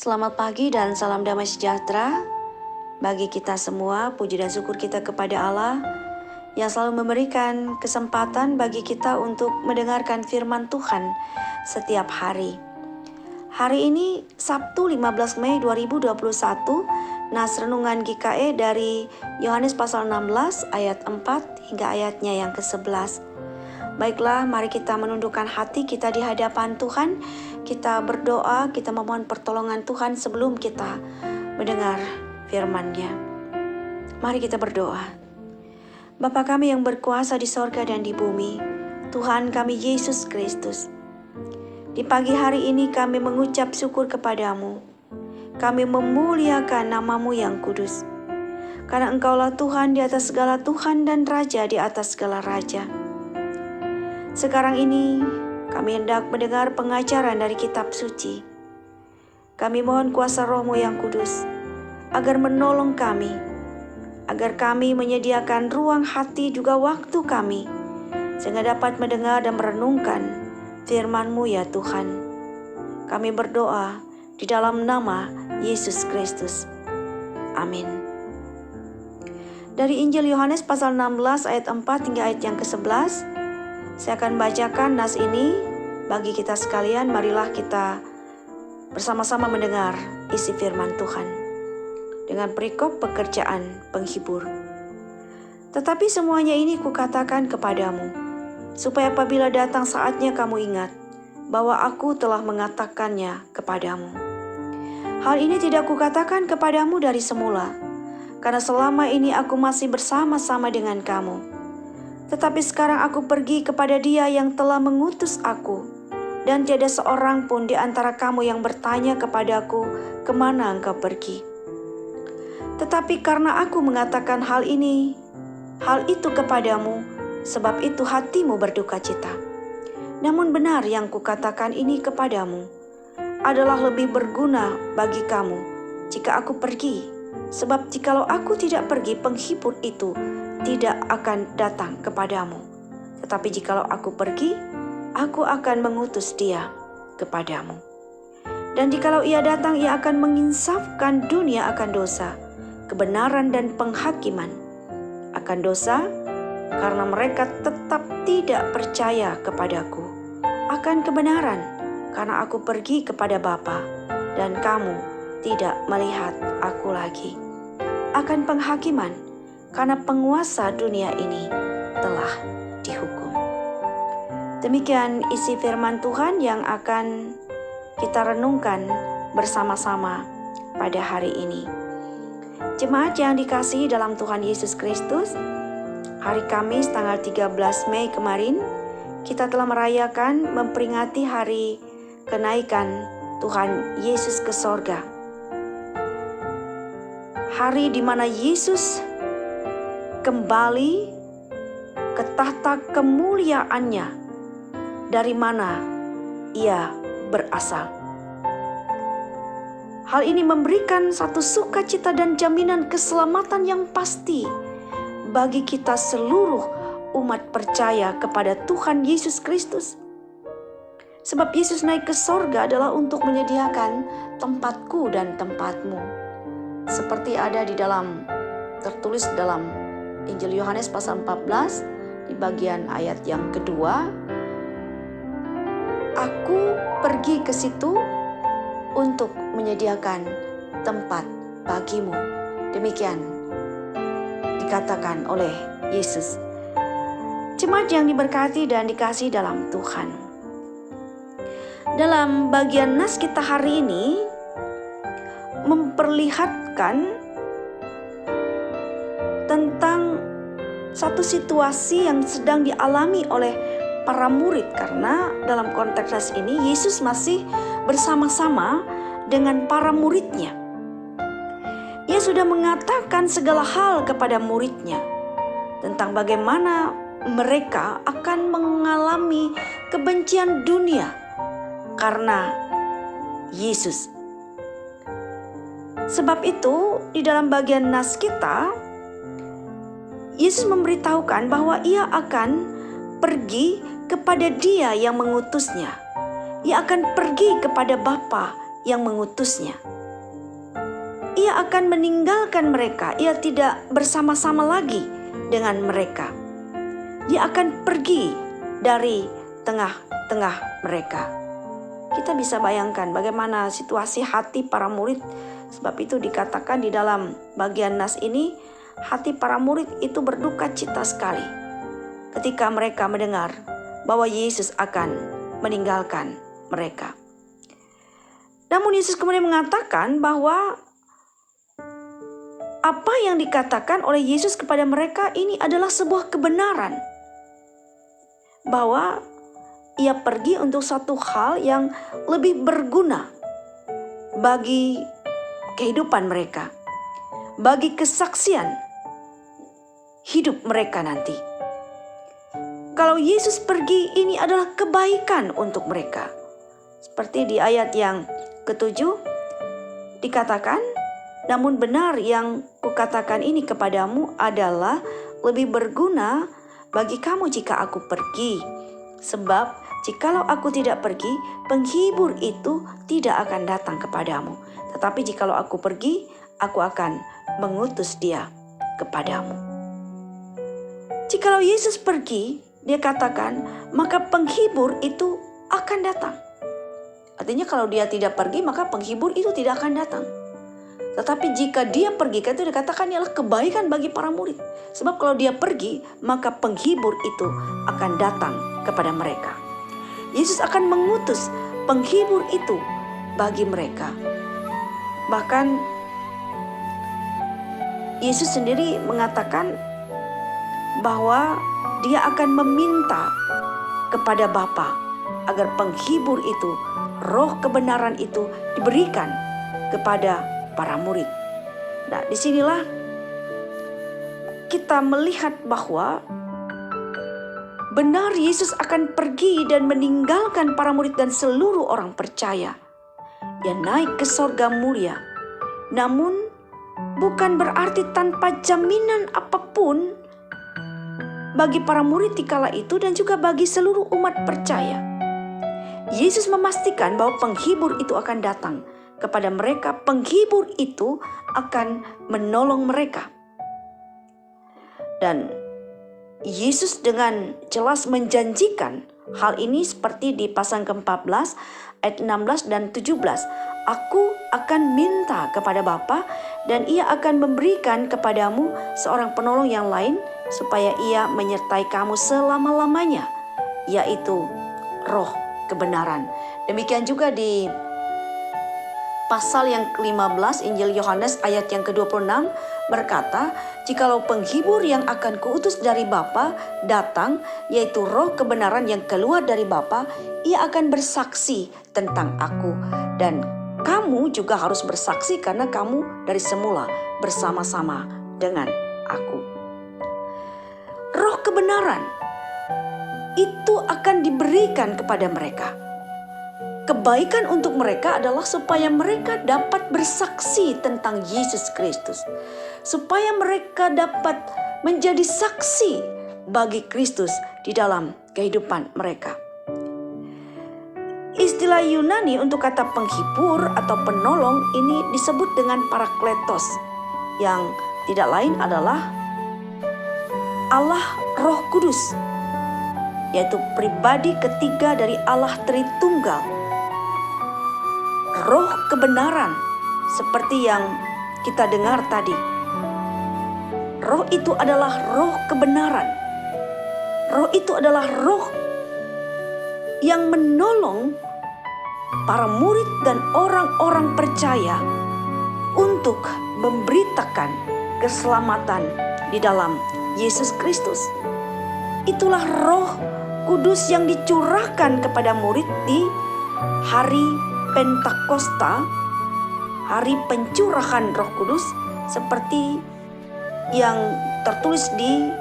Selamat pagi dan salam damai sejahtera bagi kita semua. Puji dan syukur kita kepada Allah yang selalu memberikan kesempatan bagi kita untuk mendengarkan firman Tuhan setiap hari. Hari ini Sabtu 15 Mei 2021, nas renungan GKE dari Yohanes pasal 16 ayat 4 hingga ayatnya yang ke-11. Baiklah, mari kita menundukkan hati kita di hadapan Tuhan. Kita berdoa, kita memohon pertolongan Tuhan sebelum kita mendengar firman-Nya. Mari kita berdoa. Bapa kami yang berkuasa di sorga dan di bumi, Tuhan kami Yesus Kristus, di pagi hari ini kami mengucap syukur kepadamu. Kami memuliakan nama-Mu yang kudus, karena Engkaulah Tuhan di atas segala Tuhan dan Raja di atas segala Raja. Sekarang ini kami hendak mendengar pengajaran dari kitab suci. Kami mohon kuasa Roh-Mu yang kudus agar menolong kami, agar kami menyediakan ruang hati juga waktu kami, sehingga dapat mendengar dan merenungkan firman-Mu ya Tuhan. Kami berdoa di dalam nama Yesus Kristus. Amin. Dari Injil Yohanes pasal 16 ayat 4 hingga ayat yang ke-11, saya akan bacakan nas ini bagi kita sekalian. Marilah kita bersama-sama mendengar isi firman Tuhan dengan perikop pekerjaan penghibur. Tetapi semuanya ini kukatakan kepadamu, supaya apabila datang saatnya kamu ingat bahwa aku telah mengatakannya kepadamu. Hal ini tidak kukatakan kepadamu dari semula, karena selama ini aku masih bersama-sama dengan kamu. Tetapi sekarang aku pergi kepada Dia yang telah mengutus aku, dan tiada seorang pun di antara kamu yang bertanya kepadaku, kemana engkau pergi? Tetapi karena aku mengatakan hal itu kepadamu, sebab itu hatimu berduka cita. Namun benar yang kukatakan ini kepadamu adalah lebih berguna bagi kamu jika aku pergi. Sebab jikalau aku tidak pergi, penghibur itu tidak akan datang kepadamu. Tetapi jikalau aku pergi, aku akan mengutus Dia kepadamu. Dan jikalau Ia datang, Ia akan menginsafkan dunia akan dosa, kebenaran dan penghakiman. Akan dosa, karena mereka tetap tidak percaya kepadaku. Akan kebenaran, karena aku pergi kepada Bapa, dan kamu tidak melihat aku lagi. Akan penghakiman, karena penguasa dunia ini telah dihukum. Demikian isi firman Tuhan yang akan kita renungkan bersama-sama pada hari ini. Jemaat yang dikasihi dalam Tuhan Yesus Kristus, hari Kamis tanggal 13 Mei kemarin, kita telah merayakan memperingati hari kenaikan Tuhan Yesus ke sorga. Hari di mana Yesus kembali ke tahta kemuliaannya dari mana Ia berasal. Hal ini memberikan satu sukacita dan jaminan keselamatan yang pasti bagi kita seluruh umat percaya kepada Tuhan Yesus Kristus. Sebab Yesus naik ke sorga adalah untuk menyediakan tempatku dan tempatmu. Seperti ada tertulis dalam Injil Yohanes pasal 14 di bagian ayat yang kedua, aku pergi ke situ untuk menyediakan tempat bagimu. Demikian dikatakan oleh Yesus. Jemaat yang diberkati dan dikasihi dalam Tuhan, dalam bagian nas kita hari ini memperlihatkan tentang satu situasi yang sedang dialami oleh para murid, karena dalam konteks nas ini Yesus masih bersama-sama dengan para muridnya. Ia sudah mengatakan segala hal kepada muridnya tentang bagaimana mereka akan mengalami kebencian dunia karena Yesus. Sebab itu di dalam bagian nas kita, Yesus memberitahukan bahwa Ia akan pergi kepada Dia yang mengutusnya. Ia akan pergi kepada Bapa yang mengutusnya. Ia akan meninggalkan mereka, ia tidak bersama-sama lagi dengan mereka. Dia akan pergi dari tengah-tengah mereka. Kita bisa bayangkan bagaimana situasi hati para murid. Sebab itu dikatakan di dalam bagian nas ini, hati para murid itu berduka cita sekali ketika mereka mendengar bahwa Yesus akan meninggalkan mereka. Namun Yesus kemudian mengatakan bahwa apa yang dikatakan oleh Yesus kepada mereka ini adalah sebuah kebenaran. Bahwa ia pergi untuk satu hal yang lebih berguna bagi kehidupan mereka, bagi kesaksian hidup mereka nanti. Kalau Yesus pergi, ini adalah kebaikan untuk mereka. Seperti di ayat yang ke-7 dikatakan, namun benar yang kukatakan ini kepadamu adalah lebih berguna bagi kamu jika aku pergi. Sebab jikalau aku tidak pergi, penghibur itu tidak akan datang kepadamu. Tetapi jikalau aku pergi, aku akan mengutus dia kepadamu. Jikalau Yesus pergi, dia katakan, maka penghibur itu akan datang. Artinya kalau dia tidak pergi, maka penghibur itu tidak akan datang. Tetapi jika dia pergi, kan itu dikatakan ialah kebaikan bagi para murid. Sebab kalau dia pergi, maka penghibur itu akan datang kepada mereka. Yesus akan mengutus penghibur itu bagi mereka. Bahkan Yesus sendiri mengatakan bahwa dia akan meminta kepada Bapa agar penghibur itu, roh kebenaran itu diberikan kepada para murid. Nah, disinilah kita melihat bahwa benar Yesus akan pergi dan meninggalkan para murid dan seluruh orang percaya. Dia naik ke sorga mulia. Namun bukan berarti tanpa jaminan apapun bagi para murid di kala itu dan juga bagi seluruh umat percaya. Yesus memastikan bahwa penghibur itu akan datang kepada mereka. Penghibur itu akan menolong mereka. Dan Yesus dengan jelas menjanjikan hal ini seperti di pasal ke-14 ayat 16 dan 17. Aku akan minta kepada Bapa dan ia akan memberikan kepadamu seorang penolong yang lain supaya ia menyertai kamu selama-lamanya, yaitu roh kebenaran. Demikian juga di pasal yang ke-15 Injil Yohanes ayat yang ke-26 berkata, jikalau penghibur yang akan kuutus dari Bapa datang, yaitu roh kebenaran yang keluar dari Bapa, ia akan bersaksi tentang aku. Dan kamu juga harus bersaksi karena kamu dari semula bersama-sama dengan aku. Roh kebenaran itu akan diberikan kepada mereka. Kebaikan untuk mereka adalah supaya mereka dapat bersaksi tentang Yesus Kristus. Supaya mereka dapat menjadi saksi bagi Kristus di dalam kehidupan mereka. Istilah Yunani untuk kata penghibur atau penolong ini disebut dengan parakletos, yang tidak lain adalah Allah Roh Kudus, yaitu pribadi ketiga dari Allah Tritunggal. Roh kebenaran seperti yang kita dengar tadi. Roh itu adalah roh kebenaran. Roh itu adalah roh yang menolong para murid dan orang-orang percaya untuk memberitakan keselamatan di dalam Yesus Kristus. Itulah Roh Kudus yang dicurahkan kepada murid di hari Pentakosta, hari pencurahan Roh Kudus, seperti yang tertulis di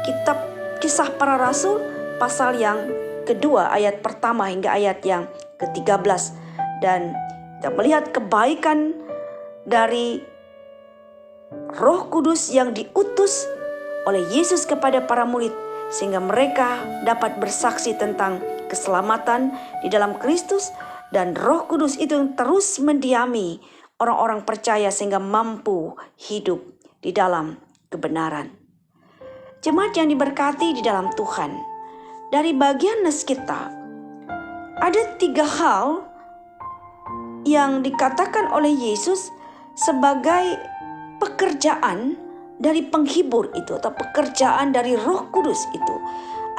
kitab Kisah Para Rasul pasal yang kedua ayat pertama hingga ayat yang ke-13. Dan kita melihat kebaikan dari Roh Kudus yang diutus oleh Yesus kepada para murid, sehingga mereka dapat bersaksi tentang keselamatan di dalam Kristus Dan Roh Kudus itu terus mendiami orang-orang percaya sehingga mampu hidup di dalam kebenaran. Jemaat yang diberkati di dalam Tuhan, dari bagian nas kita, ada 3 hal yang dikatakan oleh Yesus sebagai pekerjaan dari penghibur itu atau pekerjaan dari Roh Kudus itu.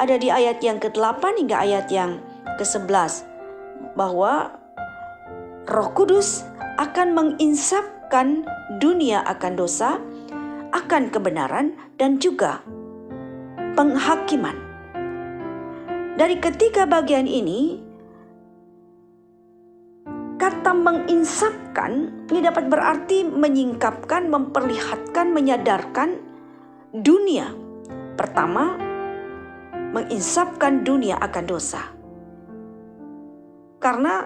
Ada di ayat yang ke-8 hingga ayat yang ke-11 bahwa Roh Kudus akan menginsafkan dunia akan dosa, akan kebenaran, dan juga penghakiman. Dari ketiga bagian ini, kata menginsafkan ini dapat berarti menyingkapkan, memperlihatkan, menyadarkan dunia. Pertama, menginsafkan dunia akan dosa. Karena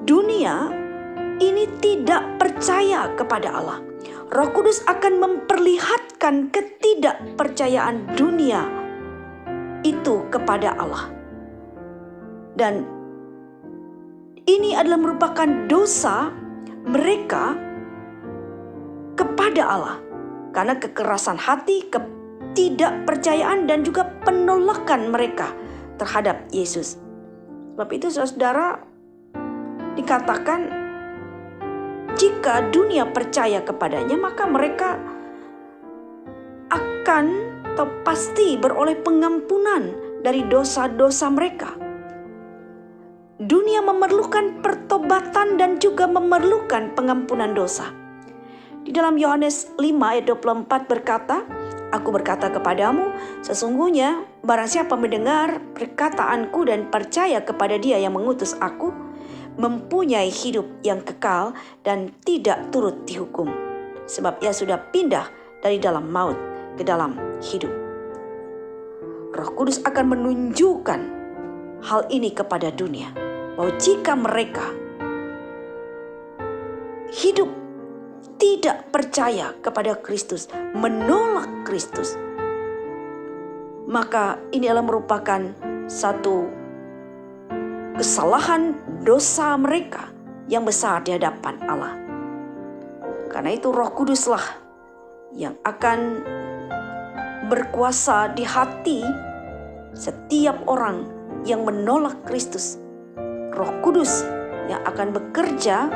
dunia ini tidak percaya kepada Allah. Roh Kudus akan memperlihatkan ketidakpercayaan dunia itu kepada Allah. Dan ini adalah merupakan dosa mereka kepada Allah. Karena kekerasan hati, ketidakpercayaan, dan juga penolakan mereka terhadap Yesus. Sebab itu saudara, dikatakan jika dunia percaya kepadanya, maka mereka akan atau pasti beroleh pengampunan dari dosa-dosa mereka. Dunia memerlukan pertobatan dan juga memerlukan pengampunan dosa. Di dalam Yohanes 5 ayat 24 berkata, Aku berkata kepadamu, sesungguhnya barang siapa mendengar perkataanku dan percaya kepada Dia yang mengutus aku, mempunyai hidup yang kekal dan tidak turut dihukum. Sebab ia sudah pindah dari dalam maut ke dalam hidup. Roh Kudus akan menunjukkan hal ini kepada dunia, bahwa jika mereka hidup tidak percaya kepada Kristus, menolak Kristus, maka ini adalah merupakan satu kesalahan dosa mereka yang besar di hadapan Allah. Karena itu Roh Kuduslah yang akan berkuasa di hati setiap orang yang menolak Kristus. Roh Kudus yang akan bekerja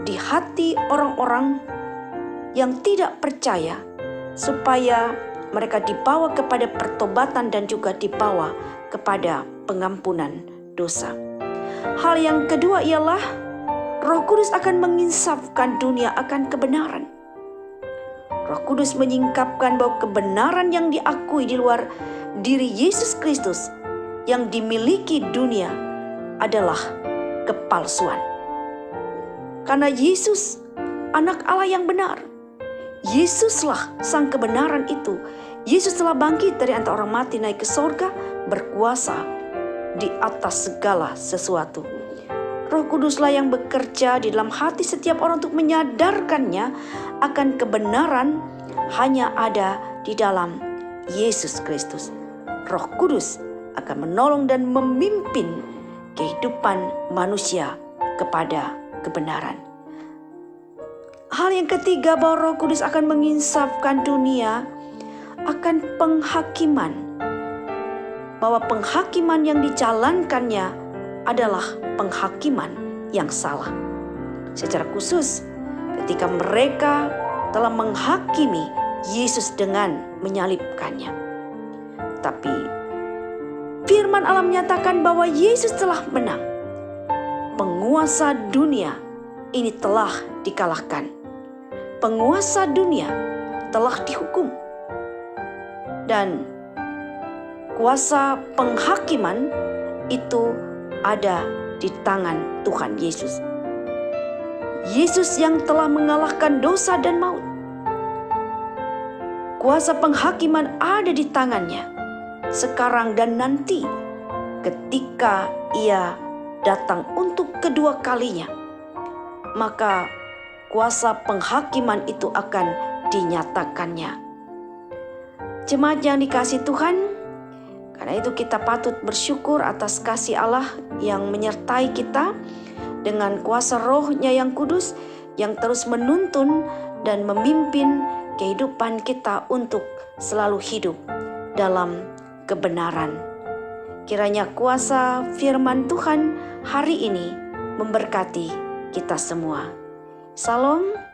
di hati orang-orang yang tidak percaya, supaya mereka dibawa kepada pertobatan dan juga dibawa kepada pengampunan dosa. Hal yang kedua ialah Roh Kudus akan menginsafkan dunia akan kebenaran. Roh Kudus menyingkapkan bahwa kebenaran yang diakui di luar diri Yesus Kristus yang dimiliki dunia adalah kepalsuan. Karena Yesus anak Allah yang benar. Yesuslah sang kebenaran itu. Yesus telah bangkit dari antara orang mati, naik ke sorga, berkuasa di atas segala sesuatu. Roh Kuduslah yang bekerja di dalam hati setiap orang untuk menyadarkannya akan kebenaran hanya ada di dalam Yesus Kristus. Roh Kudus akan menolong dan memimpin kehidupan manusia kepada kebenaran. Hal yang ketiga, bahwa Roh Kudus akan menginsafkan dunia akan penghakiman. Bahwa penghakiman yang dijalankannya adalah penghakiman yang salah. Secara khusus ketika mereka telah menghakimi Yesus dengan menyalibkannya. Tapi firman Allah menyatakan bahwa Yesus telah menang. Penguasa dunia ini telah dikalahkan. Penguasa dunia telah dihukum. Dan kuasa penghakiman itu ada di tangan Tuhan Yesus. Yesus yang telah mengalahkan dosa dan maut. Kuasa penghakiman ada di tangannya sekarang dan nanti ketika ia datang untuk kedua kalinya, maka kuasa penghakiman itu akan dinyatakannya. Jemaat yang dikasihi Tuhan, Karena itu kita patut bersyukur atas kasih Allah yang menyertai kita dengan kuasa Roh-Nya yang kudus, yang terus menuntun dan memimpin kehidupan kita untuk selalu hidup dalam kebenaran. Kiranya kuasa firman Tuhan hari ini memberkati kita semua. Salam.